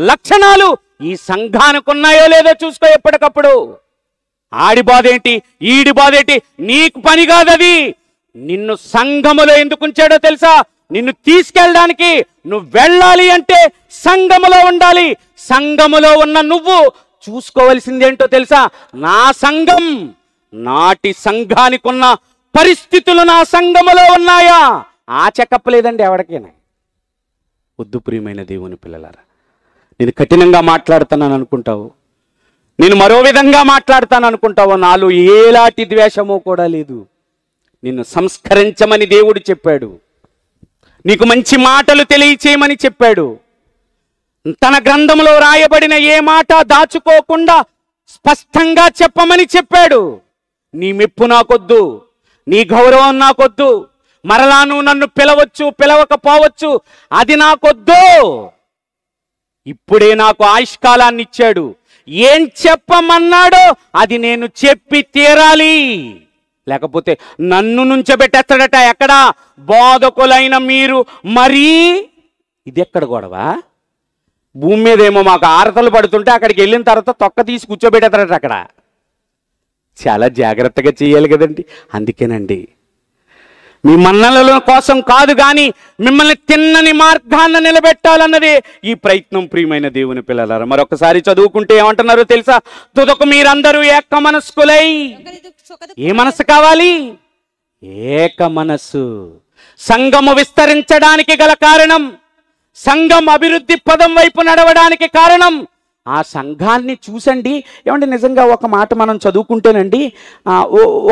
లక్షణాలు ఈ సంఘానికి ఉన్నాయో లేదో చూసుకో ఎప్పటికప్పుడు. ఆడి బాధ ఏంటి, ఈడి బాధ ఏంటి, నీకు పని కాదది. నిన్ను సంఘములో ఎందుకు ఉంచాడో తెలుసా? నిన్ను తీసుకెళ్ళడానికి. నువ్వు వెళ్ళాలి అంటే సంఘములో ఉండాలి. సంఘములో ఉన్న నువ్వు చూసుకోవలసిందేంటో తెలుసా? నా సంఘం, నాటి సంఘానికి ఉన్న పరిస్థితులు నా సంఘములో ఉన్నాయా? ఆ చెకప్ లేదండి ఎవరికైనా. వద్దు ప్రియమైన దేవుని పిల్లలారా, నేను కఠినంగా మాట్లాడుతున్నాను అనుకుంటావు, నేను మరో విధంగా మాట్లాడతాను అనుకుంటావు. నాలో ఏలాంటి ద్వేషమో కూడా లేదు. నిన్ను సంస్కరించమని దేవుడు చెప్పాడు, నీకు మంచి మాటలు తెలియచేయమని చెప్పాడు. తన గ్రంథంలో రాయబడిన ఏ మాట దాచుకోకుండా స్పష్టంగా చెప్పమని చెప్పాడు. నీ మెప్పు నాకొద్దు, నీ గౌరవం నాకొద్దు, మరలా నువ్వు నన్ను పిలవచ్చు పిలవకపోవచ్చు, అది నాకొద్దు. ఇప్పుడే నాకు ఆయుష్కాలాన్ని ఇచ్చాడు. ఏం చెప్పమన్నాడో అది నేను చెప్పి తీరాలి, లేకపోతే నన్ను నుంచోబెట్టేస్తాడట. ఎక్కడ? బోధకులైన మీరు. మరీ ఇది ఎక్కడ గొడవ? భూమి మీద ఏమో మాకు ఆరతలు పడుతుంటే అక్కడికి వెళ్ళిన తర్వాత తొక్క తీసి కూర్చోబెట్టేస్తాడట. అక్కడ చాలా జాగ్రత్తగా చేయాలి కదండి. అందుకేనండి మీ మన్ననల కోసం కాదు కానీ మిమ్మల్ని తిన్నని మార్గాన్ని నిలబెట్టాలన్నదే ఈ ప్రయత్నం. ప్రియమైన దేవుని పిల్లలారా, మరొకసారి చదువుకుంటే ఏమంటున్నారో తెలుసా? తుదకు మీరందరూ ఏక మనస్కులై. ఏ మనస్సు కావాలి? ఏక మనస్సు. సంఘము విస్తరించడానికి గల కారణం, సంఘం అభివృద్ధి పదం వైపు నడవడానికి కారణం, ఆ సంఘాన్ని చూసండి. ఏమంటే నిజంగా ఒక మాట మనం చదువుకుంటేనండి,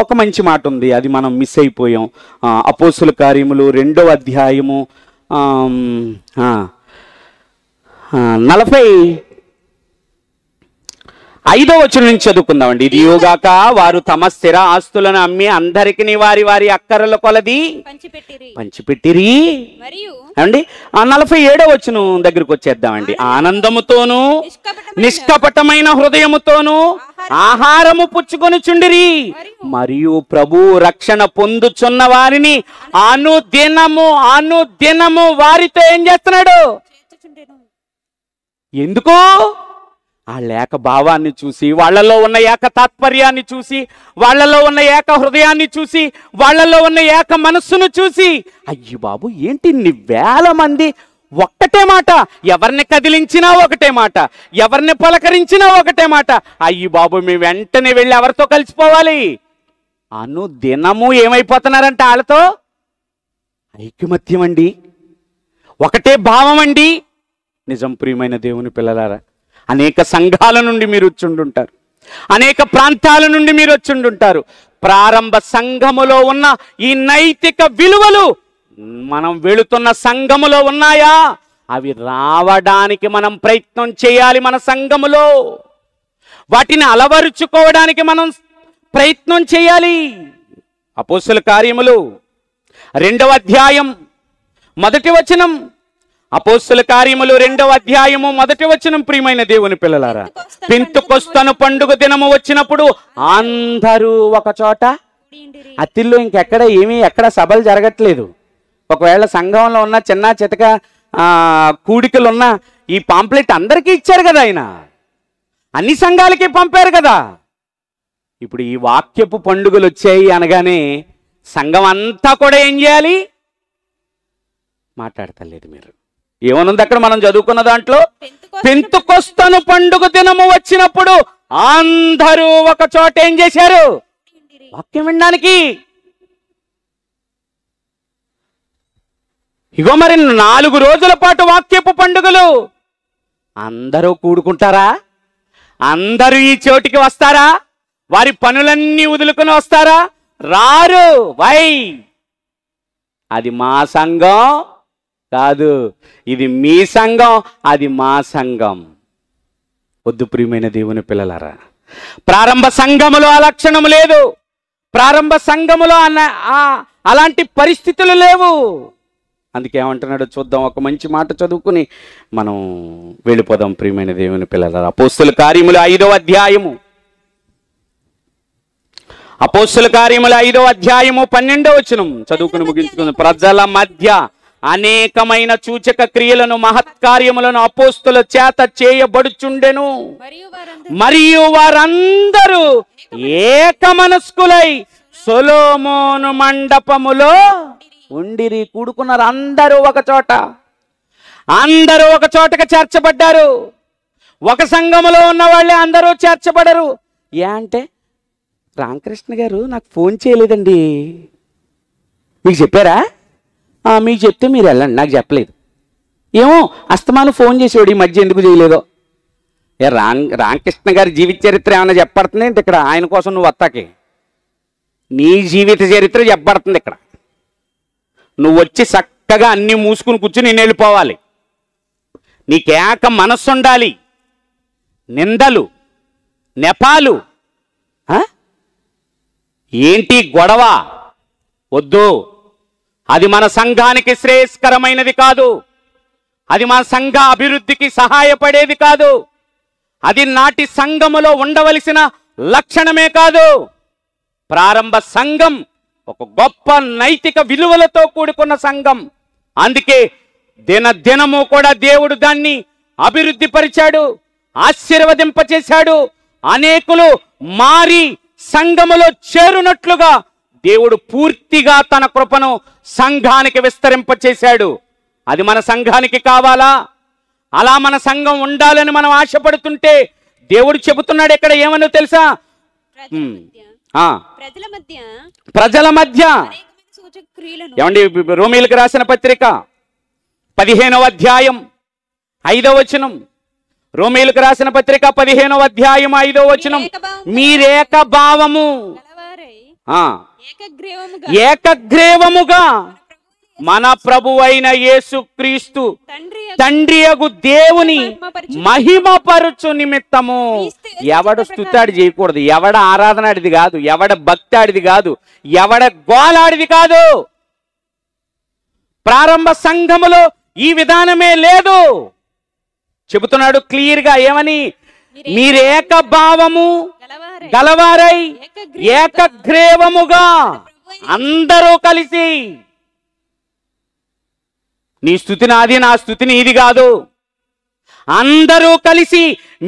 ఒక మంచి మాట ఉంది, అది మనం మిస్ అయిపోయాం. అపోస్తుల కార్యములు 2వ అధ్యాయము 40 5వ వచనం నుంచి చదువుకుందామండి. ఇది యోగాక వారు తమ స్థిర ఆస్తులను అమ్మి అందరికి వారి వారి అక్కరల కొలది పంచిపెట్టిరి. అండి 47వ వచనం దగ్గరికి వచ్చేద్దామండి. ఆనందముతోనూ నిష్కపటమైన హృదయముతోనూ ఆహారము పుచ్చుకొనుచుండిరి, మరియు ప్రభు రక్షణ పొందుచున్న వారిని అనుదినము వారితో ఏం చేస్తున్నాడు? ఎందుకు? వాళ్ళ ఏక భావాన్ని చూసి, వాళ్ళలో ఉన్న ఏక తాత్పర్యాన్ని చూసి, వాళ్ళలో ఉన్న ఏక హృదయాన్ని చూసి, వాళ్ళలో ఉన్న ఏక మనస్సును చూసి, అయ్యి బాబు ఏంటి ఇన్ని వేల మంది ఒక్కటే మాట, ఎవరిని కదిలించినా ఒకటే మాట, ఎవరిని పలకరించినా ఒకటే మాట. అయ్యి బాబు మేము వెంటనే వెళ్ళి ఎవరితో కలిసిపోవాలి? అనుదినము ఏమైపోతున్నారంటే వాళ్ళతో ఐకమత్యం అండి, ఒకటే భావం అండి. నిజం ప్రియమైన దేవుని పిల్లలారా, అనేక సంఘాల నుండి మీరు వచ్చుండుంటారు, అనేక ప్రాంతాల నుండి మీరు వచ్చుండుంటారు. ప్రారంభ సంఘములో ఉన్న ఈ నైతిక విలువలు మనం వెళుతున్న సంఘములో ఉన్నాయా? అవి రావడానికి మనం ప్రయత్నం చేయాలి. మన సంఘములో వాటిని అలవరుచుకోవడానికి మనం ప్రయత్నం చేయాలి. అపోస్తల కార్యములు 2వ అధ్యాయం 1వ వచనం. అపోస్తల కార్యములు 2వ అధ్యాయము 1వ వచనం. ప్రియమైన దేవుని పిల్లలారా, పెంతెకొస్తను పండుగ దినము వచ్చినప్పుడు అందరూ ఒక చోట. అతిల్లో ఇంకెక్కడ ఎక్కడ సభలు జరగట్లేదు. ఒకవేళ సంఘంలో ఉన్న చిన్న చితక కూడికలు ఉన్న ఈ పాంప్లెట్ అందరికీ ఇచ్చారు కదా, ఆయన అన్ని సంఘాలకి పంపారు కదా. ఇప్పుడు ఈ వాక్యపు పండుగలు వచ్చాయి అనగానే సంఘం అంతా కూడా ఏం చేయాలి? మాట్లాడతలేదు. మీరు ఏమనుంది అక్కడ మనం చదువుకున్న దాంట్లో? పెంతెకొస్తను పండుగ దినము వచ్చినప్పుడు అందరూ ఒక చోట ఏం చేశారు? వాక్యం వినడానికి. ఇగో మరి 4 రోజుల పాటు వాక్యపు పండుగలు. అందరూ కూడుకుంటారా? అందరూ ఈ చోటికి వస్తారా? వారి పనులన్నీ వదులుకొని వస్తారా? రారు. వై? అది మా సంఘం కాదు, ఇది మీ సంఘం, అది మా సంఘం. వద్దు ప్రియమైన దేవుని పిల్లలారా, ప్రారంభ సంఘములో ఆ లక్షణం లేదు. ప్రారంభ సంఘములో అలాంటి పరిస్థితులు లేవు. అందుకే ఏమంటున్నాడో చూద్దాం. ఒక మంచి మాట చదువుకుని మనం వెళ్ళిపోదాం ప్రియమైన దేవుని పిల్లలారా. అపోస్తల కార్యములు 5వ అధ్యాయము. అపోస్తల కార్యములు 5వ అధ్యాయము 12వ వచనం చదువుకుని ముగించుకుందాం. ప్రజల మధ్య అనేకమైన సూచక క్రియలను మహత్కార్యములను అపోస్తల చేత చేయబడుచుండెను, మరియు వారందరూ ఏకమనస్కులై సొలొమోను మండపములో ఉండిరి. కూడుకున్నారు అందరూ ఒక చోట. అందరూ ఒక చోటకి చేర్చబడ్డారు. ఒక సంఘములో ఉన్న వాళ్ళే అందరూ చేర్చబడరు. అంటే రామకృష్ణ గారు నాకు ఫోన్ చేయలేదండి, మీకు చెప్పారా? మీకు చెప్తే మీరు వెళ్ళండి, నాకు చెప్పలేదు. ఏమో అస్తమానం ఫోన్ చేసేవాడు, ఈ మధ్య ఎందుకు చేయలేదో. రామకృష్ణ గారి జీవిత చరిత్ర ఏమైనా చెప్పబడుతుంది అంటే ఇక్కడ? ఆయన కోసం నువ్వు వస్తాకి నీ జీవిత చరిత్ర చెప్పబడుతుంది ఇక్కడ. నువ్వు వచ్చి చక్కగా అన్నీ మూసుకుని కూర్చుని నేను వెళ్ళిపోవాలి. నీకేక మనస్సు ఉండాలి. నిందలు, నెపాలు, ఏంటి గొడవ వద్దు. అది మన సంఘానికి శ్రేయస్కరమైనది కాదు. అది మన సంఘ అభివృద్ధికి సహాయపడేది కాదు. అది నాటి సంఘములో ఉండవలసిన లక్షణమే కాదు. ప్రారంభ సంఘం ఒక గొప్ప నైతిక విలువలతో కూడుకున్న సంఘం. అందుకే దినదినము కూడా దేవుడు దాన్ని అభివృద్ధి పరిచాడు, ఆశీర్వదింపచేశాడు. అనేకులు మారి సంఘములో చేరునట్లుగా దేవుడు పూర్తిగా తన కృపను సంఘానికి విస్తరింపచేశాడు. అది మన సంఘానికి కావాలా? అలా మన సంఘం ఉండాలని మనం ఆశపడుతుంటే దేవుడు చెబుతున్నాడు ఇక్కడ ఏమనో తెలుసా? ప్రజల మధ్య ఏమండి, రోమీయులకు రాసిన పత్రిక 15వ అధ్యాయం 5వ వచనం. రోమీయులకు రాసిన పత్రిక 15వ అధ్యాయం 5వ వచనం. మీరేక భావము ఏకగ్రీవముగా మన ప్రభువైన యేసుక్రీస్తు తండ్రియగు దేవుని మహిమపరచు నిమిత్తము. ఎవడ స్తుతాడి చేయకూడదు, ఎవడ ఆరాధనాడిది కాదు, ఎవడ భక్తాడిది కాదు, ఎవడ గోలాడిది కాదు. ప్రారంభ సంఘములో ఈ విధానమే లేదు. చెబుతున్నాడు క్లియర్గా ఏమని? మీరేక భావము గలవారై ఏకగ్రీవముగా అందరూ కలిసి. నీ స్తుతి నాది, నా స్తుతి నీది కాదు. అందరూ కలిసి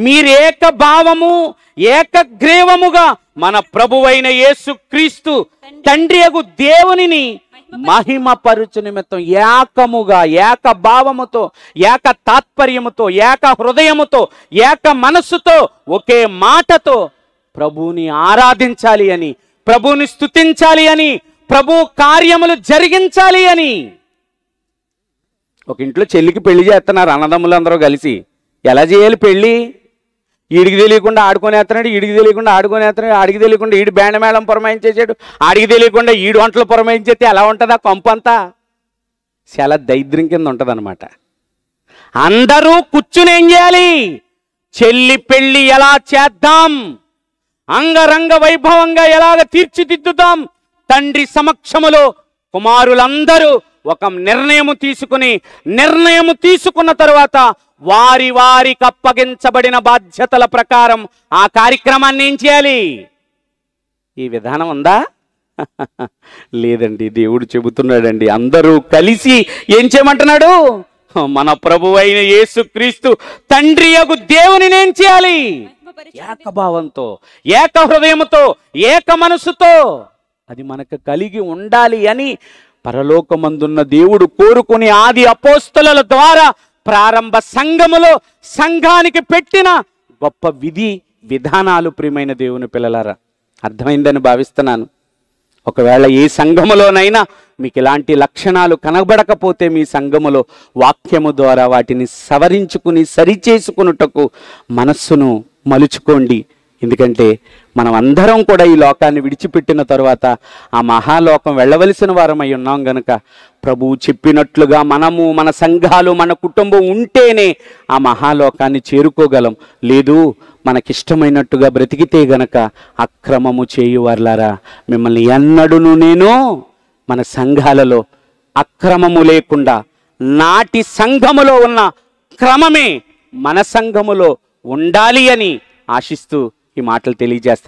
మీరేక భావము ఏకగ్రీవముగా మన ప్రభువైన యేసుక్రీస్తు తండ్రియగు దేవునిని మహిమపరుచు నిమిత్తం ఏకముగా, ఏక భావముతో, ఏక తాత్పర్యముతో, ఏక హృదయముతో, ఏక మనస్సుతో, ఒకే మాటతో ప్రభువుని ఆరాధించాలి అని, ప్రభువుని స్తుతించాలి అని, ప్రభు కార్యములు జరిగించాలి అని. ఒక ఇంట్లో చెల్లికి పెళ్లి చేస్తున్నారు అన్నదమ్ములందరూ కలిసి. ఎలా చేయాలి పెళ్ళి? ఈడికి తెలియకుండా ఆడుకొనేస్తున్నాడు, ఈడికి తెలియకుండా ఆడుకొనేస్తున్నాడు, ఆడికి తెలియకుండా ఈడు బ్యాండ్ మేళం పురమాయించేసాడు, ఆడికి తెలియకుండా ఈడు వంటలు పురమాయించేస్తే ఎలా ఉంటుంది ఆ కంపంతా? చాలా దైద్యం కింద ఉంటుంది అనమాట. అందరూ కూర్చుని ఏం చేయాలి? చెల్లి పెళ్ళి ఎలా చేద్దాం, అంగరంగ వైభవంగా ఎలాగ తీర్చిదిద్దుతాం, తండ్రి సమక్షములో కుమారులందరూ ఒక నిర్ణయము తీసుకున్న తరువాత వారి వారికి అప్పగించబడిన బాధ్యతల ప్రకారం ఆ కార్యక్రమాన్ని ఏం చేయాలి? ఈ విధానం ఉందా? లేదండి. దేవుడు చెబుతున్నాడండి, అందరూ కలిసి ఏం చేయమంటున్నాడు? మన ప్రభువైన యేసుక్రీస్తు తండ్రియగు దేవునిని ఏం చేయాలి? ఏకభావంతో, ఏక హృదయముతో, ఏక మనసుతో అది మనకు కలిగి ఉండాలి అని పరలోకమందున్న దేవుడు కోరుకుని ఆది అపోస్తలుల ద్వారా ప్రారంభ సంఘములో సంఘానికి పెట్టిన గొప్ప విధి విధానాలు. ప్రియమైన దేవుని పిల్లలారా, అర్థమైందని భావిస్తున్నాను. ఒకవేళ ఏ సంఘములోనైనా మీకు ఇలాంటి లక్షణాలు కనబడకపోతే మీ సంఘములో వాక్యము ద్వారా వాటిని సవరించుకుని సరిచేసుకున్నటకు మనస్సును మలుచుకోండి. ఎందుకంటే మనం అందరం కూడా ఈ లోకాన్ని విడిచిపెట్టిన తరువాత ఆ మహాలోకం వెళ్ళవలసిన వారమై ఉన్నాం గనుక ప్రభువు చెప్పినట్లుగా మనము, మన సంఘాలు, మన కుటుంబం ఉంటేనే ఆ మహాలోకాన్ని చేరుకోగలం. లేదు మనకిష్టమైనట్టుగా బ్రతికితే గనక అక్రమము చేయువార్లారా, మిమ్మల్ని ఎన్నడూను నేను మన సంఘాలలో అక్రమము లేకుండా నాటి సంఘములో ఉన్న క్రమమే మన సంఘములో ఉండాలి అని ఆశిస్తూ ఈ మాటలు తెలియజేస్తాను.